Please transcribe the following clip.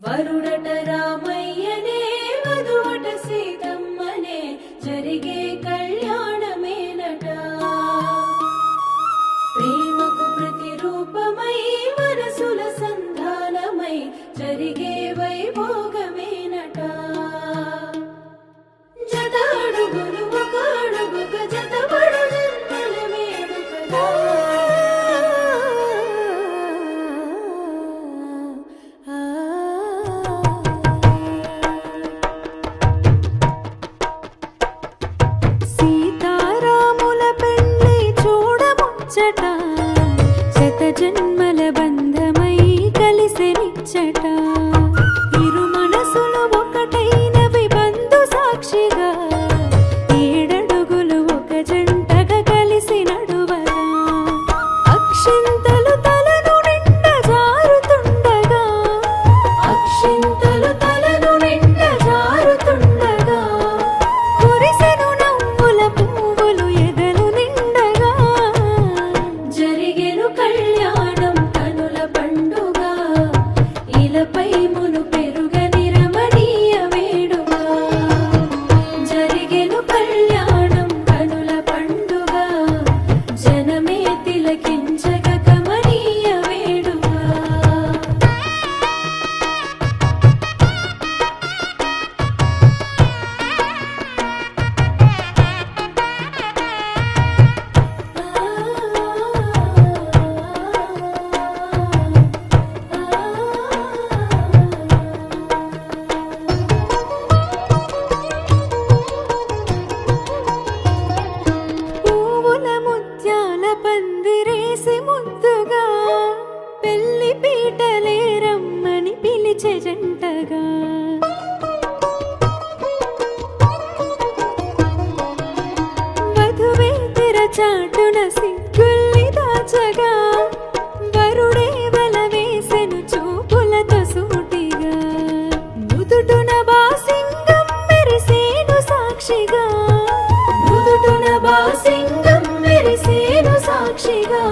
వరుడట రామయ్యనే వధువట సీతమ్మనే జరిగే కళ్యాణమేనట. ప్రేమకు ప్రతిరూపమై మనసుల సంధానమై జరిగే వైభోగమేనట. జత అడుగులు ఒక అడుగుక జతపడు జన్మల వేడుకగా. సీతారాముల పెళ్లి చూడముచ్చట, శత జన్మల బంధమై కలిసెనిచ్చట. ఇరు మనసులు ఒకటైనవి బంధు సాక్షిగా, ఏడడుగులు ఒక జంటగా కలిసి నడువగా. అక్షింతలు తలను నిండ జారుతుండగా, అక్షింతలు తలను నిండ జారుతుండగా. కురిసెను నవ్వుల పువ్వులు ఎదలు నిండగా. జరిగెను కళ్యాణం కనుల పండుగ, ఇలపై మును పెరుగని రమణీయ వేడుక. జరిగెను కళ్యాణం కనుల పండుగ, జనమే తిలకించగ కమనీయ వేడుక. పువ్వుల ముత్యాల పందిరేసి ముద్దుగా, పెళ్లి పీటలే రమ్మని పిలిచే జంటగా. వధువే తెరచాటున సిగ్గుల్ని దాచగా, వరుడే వల వేసెను చూపులతో సూటిగా. నుదుటున బాసింగం మెరిసేను సాక్షిగా, నుదుటున బాసింగం మెరిసేను సాక్షిగా.